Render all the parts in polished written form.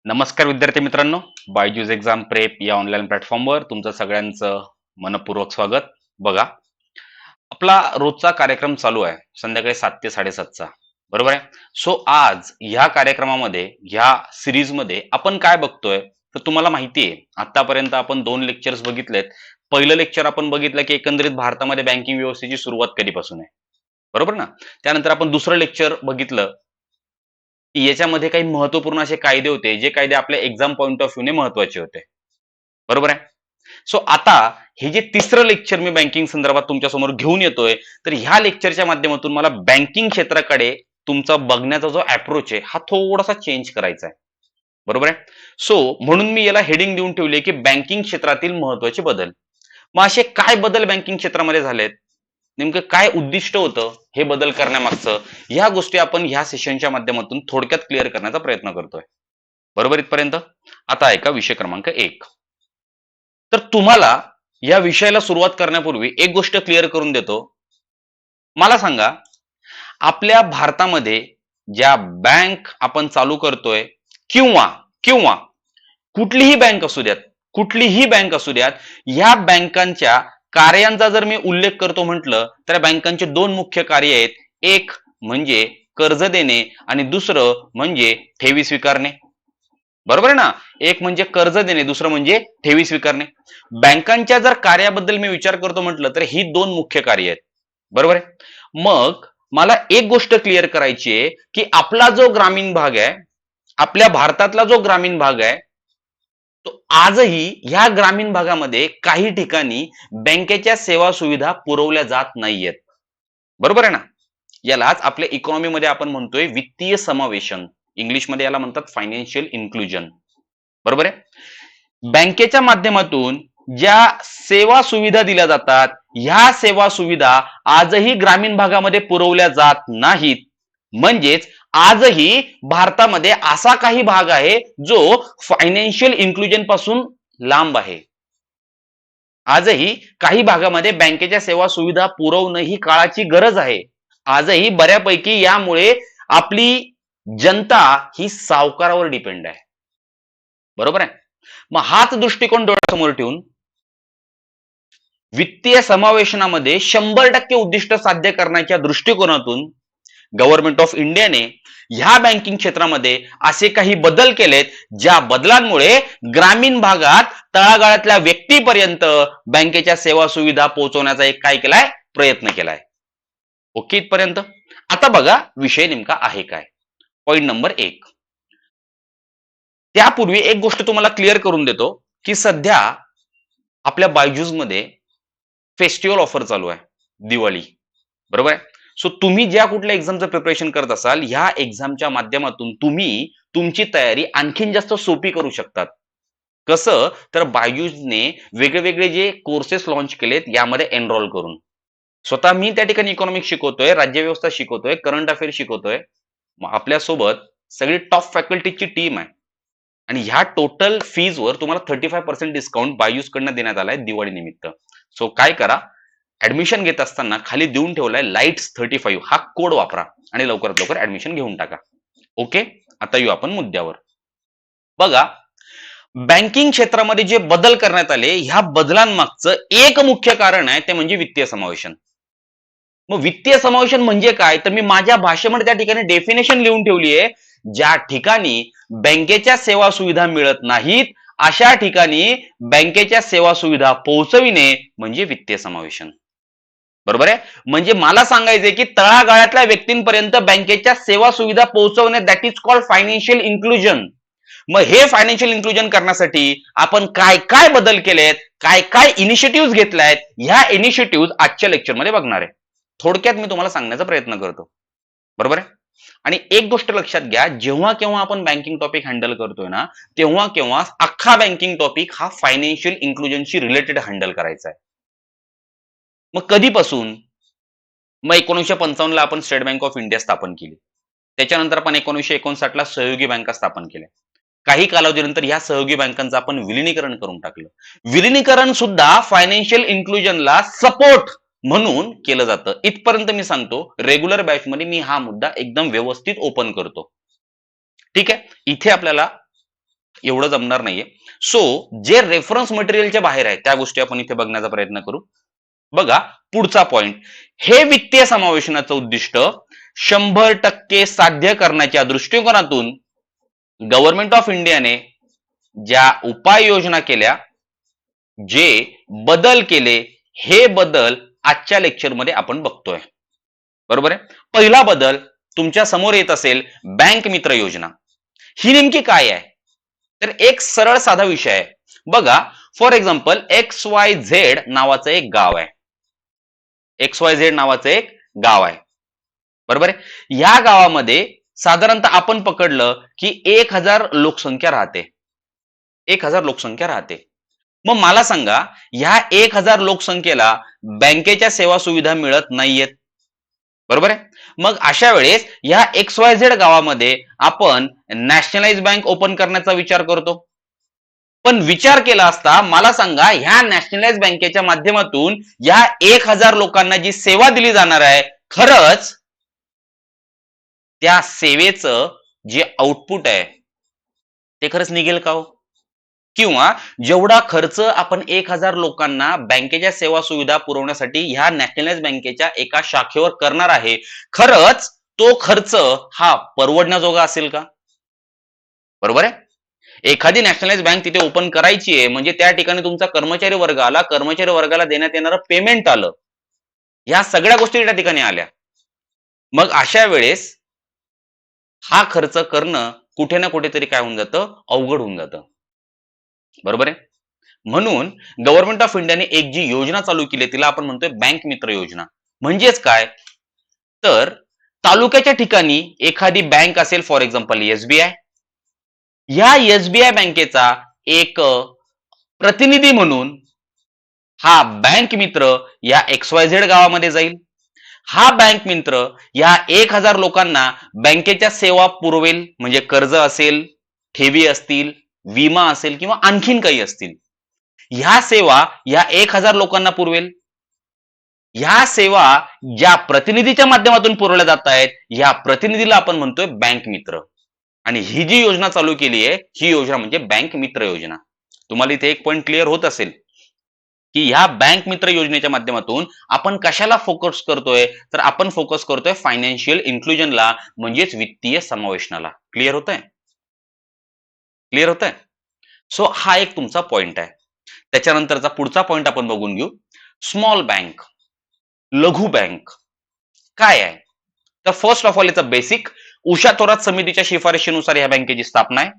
नमस्कार विद्यार्थी मित्रांनो, बायजूस एक्झाम प्रेप या ऑनलाईन प्लॅटफॉर्मवर तुमचं सगळ्यांचं मनपूर्वक स्वागत. बघा, आपला रोजचा कार्यक्रम चालू आहे संध्याकाळी 7 ते 7:30चा. बरोबर आहे. सो आज ह्या कार्यक्रमामध्ये ह्या सिरीजमध्ये आपण काय बघतोय तर तुम्हाला माहिती आहे आतापर्यंत आपण 2 लेक्चर्स बघितलेत. पहिलं लेक्चर आपण बघितलं की एकंदरीत भारतामध्ये बँकिंग व्यवस्थेची सुरुवात कधीपासून आहे. बरोबर ना. त्यानंतर आपण दुसरं लेक्चर बघितलं की याच्यामध्ये काही महत्वपूर्ण असे कायदे होते जे कायदे आपल्या एक्झाम पॉइंट ऑफ व्ह्यूने महत्वाचे होते. बरोबर आहे. सो आता हे जे तिसरं लेक्चर मी बँकिंग संदर्भात तुमच्या समोर घेऊन येतोय, तर ह्या लेक्चरच्या माध्यमातून मला बँकिंग क्षेत्राकडे तुमचा बघण्याचा जो अप्रोच आहे हा थोडासा चेंज करायचा आहे. बरोबर आहे. सो म्हणून मी याला हेडिंग देऊन ठेवली की बँकिंग क्षेत्रातील महत्वाचे बदल. मग असे काय बदल बँकिंग क्षेत्रामध्ये झालेत, नेमकं काय उद्दिष्ट होतं हे बदल करण्यामागचं, ह्या गोष्टी आपण ह्या सेशनच्या माध्यमातून थोडक्यात क्लिअर करण्याचा प्रयत्न करतोय. बरोबर इथपर्यंत. आता ऐका विषय क्रमांक 1. तर तुम्हाला या विषयाला सुरुवात करण्यापूर्वी एक गोष्ट क्लिअर करून देतो. मला सांगा, आपल्या भारतामध्ये ज्या बँक आपण चालू करतोय किंवा किंवा कुठलीही बँक असू द्यात, कुठलीही बँक असू द्यात, या बँकांच्या कार्यांचा जर मी उल्लेख करतो म्हटलं तर बँकांचे 2 मुख्य कार्य आहेत. एक म्हणजे कर्ज देणे आणि दुसरं म्हणजे ठेवी स्वीकारणे. बरोबर आहे ना. एक म्हणजे कर्ज देणे, दुसरं म्हणजे ठेवी स्वीकारणे. बँकांच्या जर कार्याबद्दल मी विचार करतो म्हटलं तर ही 2 मुख्य कार्य आहेत. बरोबर आहे. मग मला एक गोष्ट क्लिअर करायची आहे की आपला जो ग्रामीण भाग आहे, आपल्या भारतातला जो ग्रामीण भाग आहे, तो आजही ह्या ग्रामीण भागामध्ये काही ठिकाणी बँकेच्या सेवा सुविधा पुरवल्या जात नाहीयेत. बरोबर आहे ना. यालाच आपल्या इकॉनॉमीमध्ये आपण म्हणतोय वित्तीय समावेशन. इंग्लिशमध्ये याला म्हणतात फायनान्शियल इन्क्लुजन. बरोबर आहे. बँकेच्या माध्यमातून ज्या सेवा सुविधा दिल्या जातात, ह्या सेवा सुविधा आजही ग्रामीण भागामध्ये पुरवल्या जात नाहीत. म्हणजेच आजही भारतामध्ये असा काही भाग आहे जो फायनान्शियल इन्क्लुजन पासून लांब आहे. आजही काही भागामध्ये बँकेच्या सेवा सुविधा पुरवणं ही काळाची गरज आहे. आजही बऱ्यापैकी यामुळे आपली जनता ही सावकारावर डिपेंड आहे. बरोबर आहे. मग हाच दृष्टिकोन डोळ्यासमोर ठेवून वित्तीय समावेशनामध्ये 100% उद्दिष्ट साध्य करण्याच्या दृष्टिकोनातून गव्हर्नमेंट ऑफ इंडियाने ह्या बँकिंग क्षेत्रामध्ये असे काही बदल केलेत ज्या बदलांमुळे ग्रामीण भागात तळागाळातल्या व्यक्तीपर्यंत बँकेच्या सेवा सुविधा पोहोचवण्याचा एक काय केलाय, प्रयत्न केलाय. ओके इथपर्यंत. आता बघा विषय नेमका आहे काय. Point number 1. त्यापूर्वी एक गोष्ट तुम्हाला क्लिअर करून देतो की सध्या आपल्या बायजूस मध्ये फेस्टिवल ऑफर चालू आहे, दिवाळी. बरोबर आहे. सो तुम्ही ज्या कुठल्या एक्झामचं प्रिपरेशन करत असाल, ह्या एक्झामच्या माध्यमातून तुम्ही तुमची तयारी आणखीन जास्त सोपी करू शकतात. कसं तर बायजूसने वेगवेगळे जे कोर्सेस लॉन्च केलेत यामध्ये एनरोल करून. स्वतः मी त्या ठिकाणी इकॉनॉमिक्स शिकवतोय, राज्यव्यवस्था शिकवतोय, करंट अफेअर शिकवतोय. आपल्यासोबत सगळी टॉप फॅकल्टीची टीम आहे आणि ह्या टोटल फीजवर तुम्हाला 35% डिस्काउंट बायजूस कडनं देण्यात आलाय दिवाळी निमित्त. सो काय करा, ऍडमिशन घेत असताना खाली देऊन ठेवलाय लाईट्स 35 हा कोड वापरा आणि लवकरात लवकर ऍडमिशन घेऊन टाका. ओके. आता येऊ आपण मुद्द्यावर. बघा, बँकिंग क्षेत्रामध्ये जे बदल करण्यात आले ह्या बदलांमागचं एक मुख्य कारण आहे ते म्हणजे वित्तीय समावेशन. मग वित्तीय समावेशन म्हणजे काय, तर मी माझ्या भाषेमध्ये त्या ठिकाणी डेफिनेशन लिहून ठेवली आहे. ज्या ठिकाणी बँकेच्या सेवा सुविधा मिळत नाहीत अशा ठिकाणी बँकेच्या सेवा सुविधा पोहोचविणे म्हणजे वित्तीय समावेशन. बरोबर आहे. म्हणजे मला सांगायचंय की तळागाळातल्या व्यक्तींपर्यंत बँकेच्या सेवा सुविधा पोहोचवणे that is called financial inclusion. मग हे फायनान्शियल इन्क्लुजन करण्यासाठी आपण काय काय बदल केलेत, काय काय इनिशिएटिव्ह घेतलायत, ह्या इनिशिएटिव्ह आजच्या लेक्चरमध्ये बघणार आहे. थोडक्यात मी तुम्हाला सांगण्याचा प्रयत्न करतो. बरोबर आहे. आणि एक गोष्ट लक्षात घ्या, जेव्हा केव्हा आपण बँकिंग टॉपिक हँडल करतोय ना, तेव्हा केव्हा अख्खा बँकिंग टॉपिक हा फायनान्शियल इन्क्लुजनशी रिलेटेड हँडल करायचा आहे. मग कधीपासून? मग 1955 ला आपण स्टेट बँक ऑफ इंडिया स्थापन केली. त्याच्यानंतर आपण 1959 ला सहयोगी बँका स्थापन केल्या. काही कालावधीनंतर ह्या सहयोगी बँकांचं आपण विलिनीकरण करून टाकलं. विलिनीकरण सुद्धा फायनान्शियल इन्क्लुजनला सपोर्ट म्हणून केलं जातं. इथपर्यंत मी सांगतो. रेग्युलर बॅच मध्ये मी हा मुद्दा एकदम व्यवस्थित ओपन करतो. ठीक आहे. इथे आपल्याला एवढं जमणार नाहीये. सो जे रेफरन्स मटेरियलच्या बाहेर आहे त्या गोष्टी आपण इथे बघण्याचा प्रयत्न करू. बघा पुढचा पॉइंट, हे वित्तीय समावेशनाचं उद्दिष्ट 100% साध्य करण्याच्या दृष्टिकोनातून गव्हर्नमेंट ऑफ इंडियाने ज्या उपाययोजना केल्या, जे बदल केले, हे बदल आजच्या लेक्चरमध्ये आपण बघतोय. बरोबर आहे. पहिला बदल तुमच्या समोर येत असेल, बँक मित्र योजना. ही नेमकी काय आहे? तर एक सरळ साधा विषय आहे. बघा फॉर एक्झाम्पल XYZ नावाचं एक गाव आहे. XYZ नावाचं एक गाव आहे. बरोबर आहे. या गावामध्ये साधारणतः आपण पकडलं की 1000 लोकसंख्या राहते. 1000 लोकसंख्या राहते. मग मला सांगा, ह्या 1000 लोकसंख्येला बँकेच्या सेवा सुविधा मिळत नाहीयेत. बरोबर आहे. मग अशा वेळेस ह्या XYZ गावामध्ये आपण नॅशनलाइज बँक ओपन करण्याचा विचार करतो. पण विचार केला असता मला सांगा, ह्या नॅशनलाइज बँकेच्या माध्यमातून या 1000 लोकांना जी सेवा दिली जाणार आहे, खरंच त्या सेवेचं जे आउटपुट आहे ते खरंच निघेल का हो? किंवा जेवढा खर्च आपण 1000 लोकांना बँकेच्या सेवा सुविधा पुरवण्यासाठी ह्या नॅशनलाइज बँकेच्या एका शाखेवर करणार आहे, खरंच तो खर्च हा परवडण्याजोगा असेल का? बरोबर आहे. एखादी नॅशनलाइज बँक तिथे ओपन करायची आहे म्हणजे त्या ठिकाणी तुमचा कर्मचारी वर्ग आला, कर्मचारी वर्गाला देण्यात येणारं पेमेंट आलं, या सगळ्या गोष्टी त्या ठिकाणी आल्या. मग अशा वेळेस हा खर्च करणं कुठे ना कुठेतरी काय होऊन जातं, अवघड होऊन जातं. बरोबर आहे. म्हणून गव्हर्नमेंट ऑफ इंडियाने एक जी योजना चालू केली तिला आपण म्हणतोय बँक मित्र योजना. म्हणजेच काय, तर तालुक्याच्या ठिकाणी एखादी बँक असेल, फॉर एक्झाम्पल SBI, या SBI बँकेचा एक प्रतिनिधी म्हणून हा बँक मित्र या XYZ गावामध्ये जाईल. हा बँक मित्र या 1000 लोकांना बँकेच्या सेवा पुरवेल, म्हणजे कर्ज असेल, ठेवी असतील, विमा असेल किंवा आणखीन काही असतील. ह्या सेवा या 1000 लोकांना पुरवेल. ह्या सेवा ज्या प्रतिनिधीच्या माध्यमातून पुरवल्या जात आहेत, या प्रतिनिधीला आपण म्हणतोय बँक मित्र. आणि ही जी योजना चालू केली आहे, ही योजना म्हणजे बँक मित्र योजना. तुम्हाला इथे एक पॉइंट क्लिअर होत असेल की ह्या बँक मित्र योजनेच्या माध्यमातून आपण कशाला फोकस करतोय, तर आपण फोकस करतोय फायनान्शियल इन्क्लुजनला, म्हणजेच वित्तीय समावेशनाला. क्लिअर होतंय? क्लिअर होतंय? सो हा एक तुमचा पॉइंट आहे. त्याच्यानंतरचा पुढचा पॉइंट आपण बघून घेऊ, स्मॉल बँक, लघु बँक काय आहे. तर फर्स्ट ऑफ ऑल याचा बेसिक, उषा थोरात समितीच्या शिफारशीनुसार या बँकेची स्थापना आहे.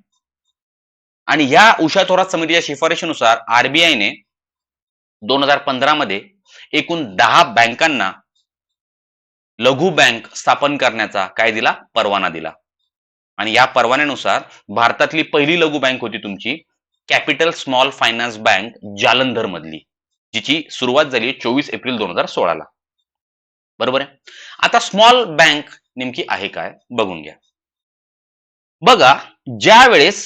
आणि या उषा थोरात समितीच्या शिफारशीनुसार RBIने 2015 मध्ये एकूण 10 बँकांना लघु बँक स्थापन करण्याचा काय दिला, परवाना दिला. आणि या परवान्यानुसार भारतातली पहिली लघु बँक होती तुमची capital small finance bank Jalandhar मधली, जिची सुरुवात झाली 24 एप्रिल 2016 ला. बरोबर आहे. आता स्मॉल बँक नेमकी आहे काय बघून घ्या. बघा, ज्या वेळेस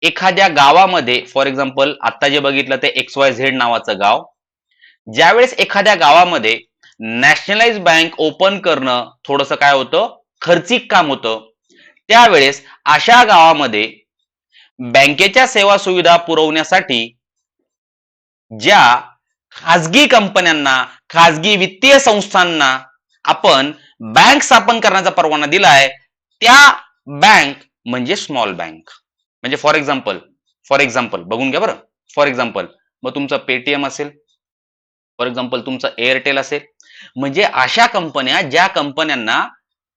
एखाद्या गावामध्ये, फॉर एक्झाम्पल आता जे बघितलं ते XYZ नावाचं गाव, ज्यावेळेस एखाद्या गावामध्ये नॅशनलाइज बँक ओपन करणं थोडंसं काय होतं, खर्चिक काम होतं, त्यावेळेस अशा गावामध्ये बँकेच्या सेवा सुविधा पुरवण्यासाठी ज्या खाजगी कंपन्यांना, खाजगी वित्तीय संस्थांना आपण बँक स्थापन करण्याचा परवाना दिलाय, त्या बँक म्हणजे स्मॉल बँक. म्हणजे फॉर एक्झाम्पल बघून घ्या बरं. फॉर एक्झाम्पल मग तुमचं पेटीएम असेल, फॉर एक्झाम्पल तुमचं एअरटेल असेल, म्हणजे अशा कंपन्या ज्या कंपन्यांना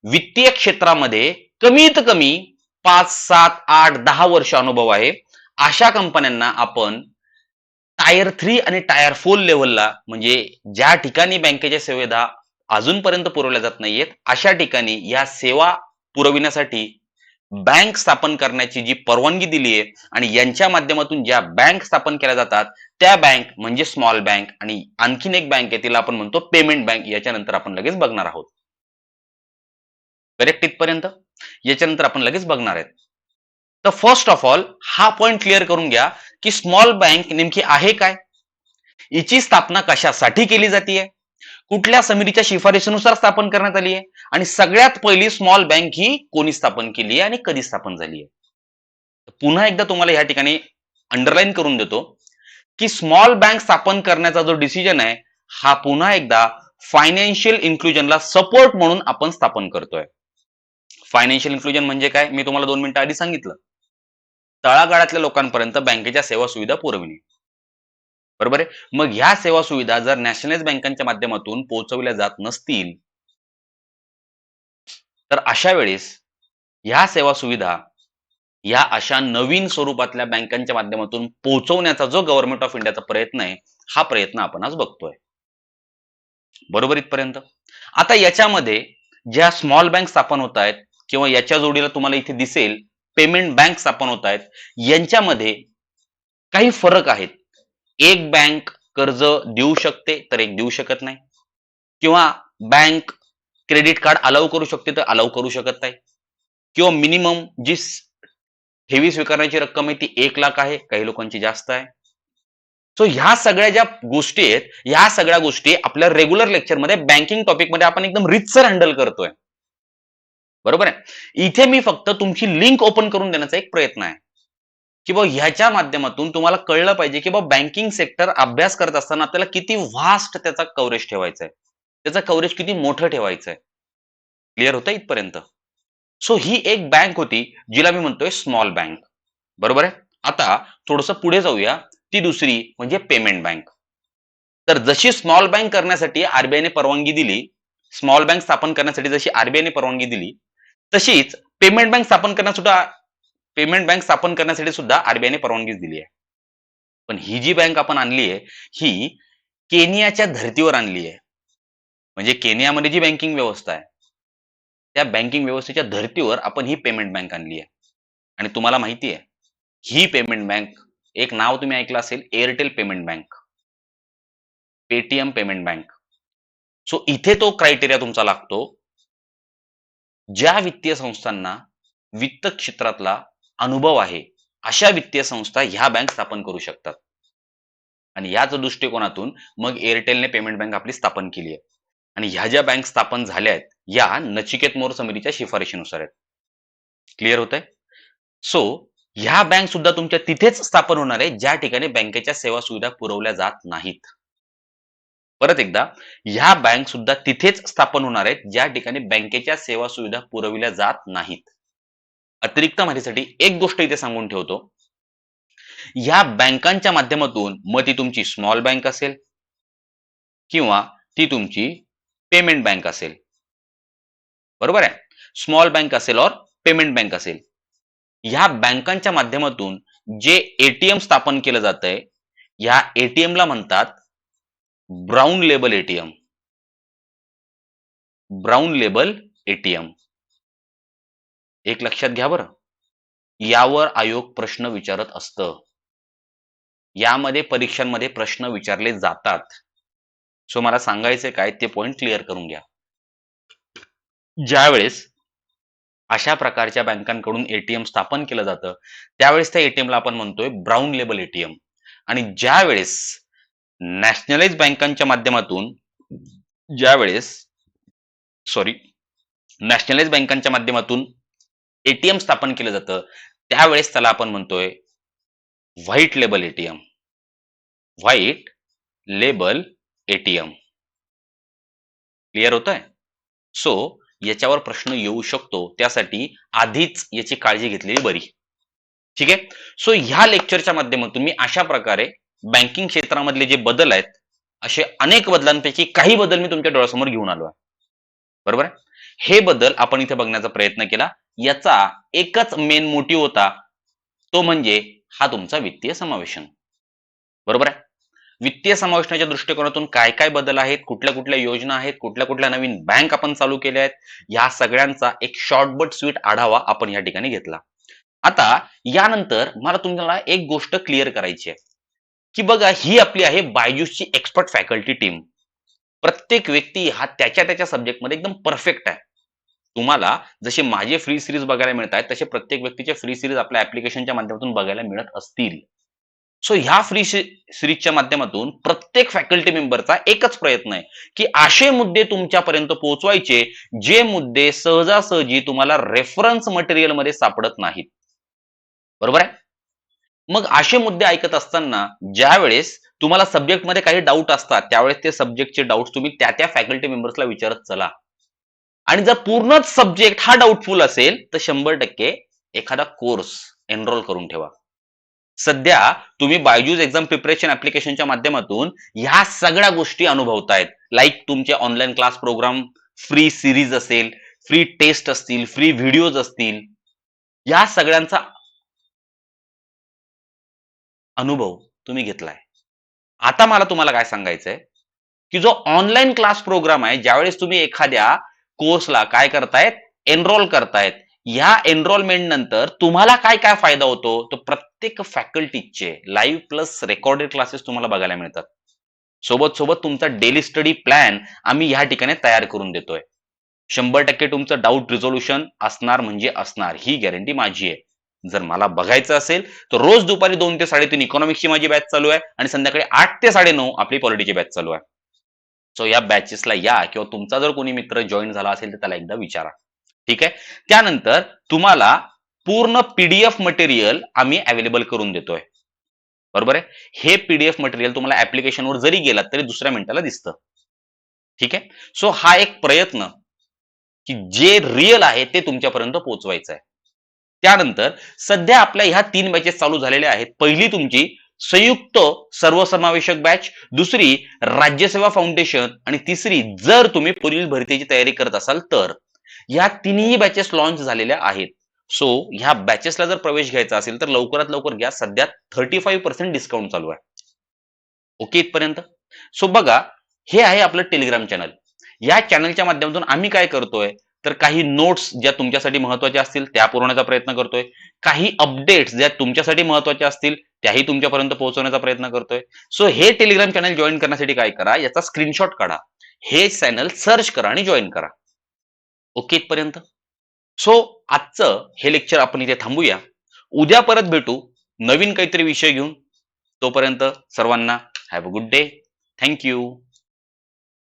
वित्तीय क्षेत्रामध्ये कमीत कमी 5, 7, 8, 10 वर्ष अनुभव आहे, अशा कंपन्यांना आपण टायर 3 आणि टायर 4 लेवलला, म्हणजे ज्या ठिकाणी बँकेच्या सुविधा अजूनपर्यंत पुरवल्या जात नाहीयेत, अशा ठिकाणी या सेवा पुरविण्यासाठी बँक स्थापन करण्याची जी परवानगी दिली आहे, आणि यांच्या माध्यमातून ज्या बँक स्थापन केल्या जातात त्या बँक म्हणजे स्मॉल बँक. आणि आणखीन एक बँक आहे तिला आपण म्हणतो पेमेंट बँक. याच्यानंतर आपण लगेच बघणार आहोत. करेक्ट इथपर्यंत? याच्यानंतर आपण लगेच बघणार आहेत. तर फर्स्ट ऑफ ऑल हा पॉइंट क्लिअर करून घ्या की स्मॉल बँक नेमकी आहे काय, हिची स्थापना कशासाठी केली जाते, कुठल्या समितीच्या शिफारशीनुसार स्थापन करण्यात आली आहे, आणि सगळ्यात पहिली स्मॉल बँक ही कोणी स्थापन केली आहे आणि कधी स्थापन झाली आहे. पुन्हा एकदा तुम्हाला या ठिकाणी अंडरलाईन करून देतो की स्मॉल बँक स्थापन करण्याचा जो डिसिजन आहे हा पुन्हा एकदा फायनान्शियल इन्क्लुजनला सपोर्ट म्हणून आपण स्थापन करतोय. फायनान्शियल इन्क्लुजन म्हणजे काय, मी तुम्हाला 2 मिनिटं आधी सांगितलं. तळागाळातल्या लोकांपर्यंत बँकेच्या सेवा सुविधा पुरविणे. बरोबर आहे. मग ह्या सेवा सुविधा जर नॅशनलाइज बँकांच्या माध्यमातून पोहोचवल्या जात नसतील, तर अशा वेळेस ह्या सेवा सुविधा या अशा नवीन स्वरूपातल्या बँकांच्या माध्यमातून पोहोचवण्याचा जो गव्हर्नमेंट ऑफ इंडियाचा प्रयत्न आहे, हा प्रयत्न आपण आज बघतोय. बरोबर इथपर्यंत. आता याच्यामध्ये ज्या स्मॉल बँक स्थापन होत आहेत किंवा याच्या जोडीला तुम्हाला इथे दिसेल पेमेंट बँक स्थापन होत आहेत, यांच्यामध्ये काही फरक आहेत. एक बँक कर्ज देऊ शकते तर एक देऊ शकत नाही, किंवा बँक क्रेडिट कार्ड अलाउ करू शकते तर अलाउ करू शकत नाही, किंवा मिनिमम जी ठेवी स्वीकारण्याची रक्कम आहे ती 1 लाख आहे, काही लोकांची जास्त आहे. सो ह्या सगळ्या ज्या गोष्टी आहेत, ह्या सगळ्या गोष्टी आपल्या रेग्युलर लेक्चरमध्ये बँकिंग टॉपिकमध्ये आपण एकदम रितसर हँडल करतोय. बरोबर आहे. इथे मी फक्त तुमची लिंक ओपन करून देण्याचा एक प्रयत्न आहे की बा ह्याच्या माध्यमातून तुम्हाला कळलं पाहिजे की बा बँकिंग सेक्टर अभ्यास करत असताना आपल्याला किती व्हास्ट त्याचा कव्हरेज ठेवायचा आहे, त्याचा कव्हरेज किती मोठं ठेवायचं आहे. क्लिअर होतं इथपर्यंत. सो ही एक बँक होती जिला मी म्हणतोय स्मॉल बँक. बरोबर आहे. आता थोडंसं पुढे जाऊया. ती दुसरी म्हणजे पेमेंट बँक. तर जशी स्मॉल बँक करण्यासाठी आरबीआयने परवानगी दिली, स्मॉल बँक स्थापन करण्यासाठी जशी आरबीआयने परवानगी दिली, तशीच पेमेंट बँक स्थापन करण्यासाठी सुद्धा आरबीआयने परवानगी दिली आहे. पण ही जी बँक आपण आणली आहे ही केनियाच्या धर्तीवर आणली आहे. म्हणजे केनियामध्ये जी बँकिंग व्यवस्था आहे त्या बँकिंग व्यवस्थेच्या धर्तीवर आपण ही पेमेंट बँक आणली आहे. आणि तुम्हाला माहिती आहे ही पेमेंट बँक, एक नाव तुम्ही ऐकलं असेल, Airtel payment bank, Paytm payment bank. So इथे तो क्रायटेरिया तुमचा लागतो, ज्या वित्तीय संस्थांना वित्त क्षेत्रातला अनुभव आहे अशा वित्तीय संस्था ह्या बँक स्थापन करू शकतात. आणि याच दृष्टिकोनातून मग एअरटेलने पेमेंट बँक आपली स्थापन केली आहे. आणि ह्या ज्या बँक स्थापन झाल्या आहेत या नचिकेत मोर समितीच्या शिफारशीनुसार आहेत. क्लिअर होत आहे. सो ह्या बँक सुद्धा तुमच्या तिथेच स्थापन होणार आहे ज्या ठिकाणी बँकेच्या सेवा सुविधा पुरवल्या जात नाहीत. परत एकदा, ह्या बँक सुद्धा तिथेच स्थापन होणार आहेत ज्या ठिकाणी बँकेच्या सेवा सुविधा पुरविल्या जात नाहीत. अतिरिक्त माहितीसाठी एक गोष्ट इथे सांगून ठेवतो, ह्या बँकांच्या माध्यमातून मग ती तुमची स्मॉल बँक असेल किंवा ती तुमची पेमेंट बँक असेल, बरोबर आहे, स्मॉल बँक असेल और पेमेंट बँक असेल, ह्या बँकांच्या माध्यमातून जे एटीएम स्थापन केलं जातंय ह्या एटीएम ला म्हणतात brown label ATM. Brown label ATM. एक लक्षात घ्या बरं, यावर आयोग प्रश्न विचारत असतं, यामध्ये परीक्षांमध्ये प्रश्न विचारले जातात. सो मला सांगायचे काय ते पॉइंट क्लिअर करून घ्या. ज्यावेळेस अशा प्रकारच्या बँकांकडून एटीएम स्थापन केलं जातं त्यावेळेस त्या एटीएमला आपण म्हणतोय ब्राउन लेबल एटीएम. आणि ज्यावेळेस नॅशनलाइज बँकांच्या माध्यमातून नॅशनलाइज बँकांच्या माध्यमातून एटीएम स्थापन केलं जातं त्यावेळेस त्याला आपण म्हणतोय white label ATM. White label ATM. Clear होतंय. सो याच्यावर प्रश्न येऊ शकतो, त्यासाठी आधीच याची काळजी घेतलेली बरी. ठीक आहे. सो ह्या लेक्चरच्या माध्यमातून मी अशा प्रकारे बँकिंग क्षेत्रामधले जे बदल आहेत असे अनेक बदलांपैकी काही बदल मी तुमच्या डोळ्यासमोर घेऊन आलो आहे. बरोबर आहे. हे बदल आपण इथे बघण्याचा प्रयत्न केला. याचा एकच मेन मोटिव्ह होता, तो म्हणजे हा तुमचा वित्तीय समावेशन. बरोबर आहे. वित्तीय समावेशनाच्या दृष्टिकोनातून काय काय बदल आहेत, कुठल्या कुठल्या योजना आहेत, कुठल्या कुठल्या नवीन बँक आपण चालू केल्या आहेत, या सगळ्यांचा एक शॉर्ट बट स्वीट आढावा आपण या ठिकाणी घेतला. आता यानंतर मला तुम्हाला एक गोष्ट क्लिअर करायची आहे की बघा, ही आपली आहे बायजूसची एक्सपर्ट फॅकल्टी टीम. प्रत्येक व्यक्ती हा त्याच्या त्याच्या सब्जेक्टमध्ये एकदम परफेक्ट आहे. तुम्हाला जसे माझे फ्री सिरीज बघायला मिळत आहेत तसे प्रत्येक व्यक्तीचे फ्री सिरीज आपल्या ऍप्लिकेशनच्या माध्यमातून बघायला मिळत असतील. सो ह्या फ्री सिरीजच्या माध्यमातून प्रत्येक फॅकल्टी मेंबरचा एकच प्रयत्न आहे की असे मुद्दे तुमच्यापर्यंत पोहोचवायचे जे मुद्दे सहजासहजी तुम्हाला रेफरन्स मटेरियल मध्ये सापडत नाहीत. बरोबर आहे. मग असे मुद्दे ऐकत असताना ज्या वेळेस तुम्हाला सब्जेक्टमध्ये काही डाऊट असतात, त्यावेळेस ते सब्जेक्टचे डाऊट्स तुम्ही त्या फॅकल्टी मेंबर्सला विचारत चला. आणि जर पूर्णच सब्जेक्ट हा डाऊटफुल असेल, तर 100% एखादा कोर्स एनरोल करून ठेवा. सध्या तुम्ही बायजूस एक्झाम प्रिपरेशन ऍप्लिकेशनच्या माध्यमातून ह्या सगळ्या गोष्टी अनुभवतायत. लाईक तुमचे online class program, free series असेल, फ्री टेस्ट असतील, फ्री व्हिडिओज असतील, या सगळ्यांचा अनुभव तुम्ही घेतलाय. आता मला तुम्हाला काय सांगायचंय, की जो ऑनलाईन क्लास प्रोग्राम आहे, ज्यावेळेस तुम्ही एखाद्या कोर्सला काय करतायत, एनरोल करतायत, ह्या एनरोलमेंट नंतर तुम्हाला काय काय फायदा होतो, तो प्रत्येक फॅकल्टीचे लाईव्ह प्लस रेकॉर्डेड क्लासेस तुम्हाला बघायला मिळतात. सोबत सोबत तुमचा डेली स्टडी प्लॅन आम्ही ह्या ठिकाणी तयार करून देतोय. 100% तुमचं डाऊट रिझोल्युशन असणार म्हणजे असणार, ही गॅरंटी माझी आहे. जर मला बघायचं असेल तर रोज दुपारी 2 ते 3:30 इकॉनॉमिक्सची माझी बॅच चालू आहे आणि संध्याकाळी 8 ते 9:30 आपली पॉलिटीची बॅच चालू आहे. सो या बॅचेसला या किंवा तुमचा जर कोणी मित्र जॉईन झाला असेल तर त्याला एकदा विचारा. ठीक आहे. त्यानंतर तुम्हाला पूर्ण पीडीएफ मटेरियल आम्ही अवेलेबल करून देतोय. बरोबर आहे. हे पीडीएफ मटेरियल तुम्हाला ऍप्लिकेशनवर जरी गेलात तरी दुसऱ्या मिनिटाला दिसतं. ठीक आहे. सो हा एक प्रयत्न की जे रिअल आहे ते तुमच्यापर्यंत पोहोचवायचं आहे. त्यानंतर सध्या आपल्या ह्या 3 बॅचेस चालू झालेल्या आहेत. पहिली तुमची संयुक्त सर्वसमावेशक बॅच, दुसरी राज्यसेवा फाउंडेशन आणि तिसरी जर तुम्ही पुढील भरतीची तयारी करत असाल तर. या तिन्ही बॅचेस लॉन्च झालेल्या आहेत. सो ह्या बॅचेसला जर प्रवेश घ्यायचा असेल तर लवकरात लवकर घ्या. सध्या 35% डिस्काउंट चालू आहे. ओके इथपर्यंत. सो बघा, हे आहे आपलं टेलिग्राम चॅनल. या चॅनलच्या माध्यमातून आम्ही काय करतोय, तर काही नोट्स ज्या तुमच्यासाठी महत्वाच्या असतील त्या पुरवण्याचा प्रयत्न करतोय. काही अपडेट्स ज्या तुमच्यासाठी महत्वाच्या असतील त्याही तुमच्यापर्यंत पोहोचवण्याचा प्रयत्न करतोय. सो हे टेलिग्राम चॅनल जॉईन करण्यासाठी काय करा, याचा स्क्रीनशॉट काढा, हे चॅनल सर्च करा आणि जॉईन करा. ओके इथपर्यंत. सो आजचं हे लेक्चर आपण इथे थांबूया. उद्या परत भेटू नवीन काहीतरी विषय घेऊन. तोपर्यंत सर्वांना have a good day. Thank you.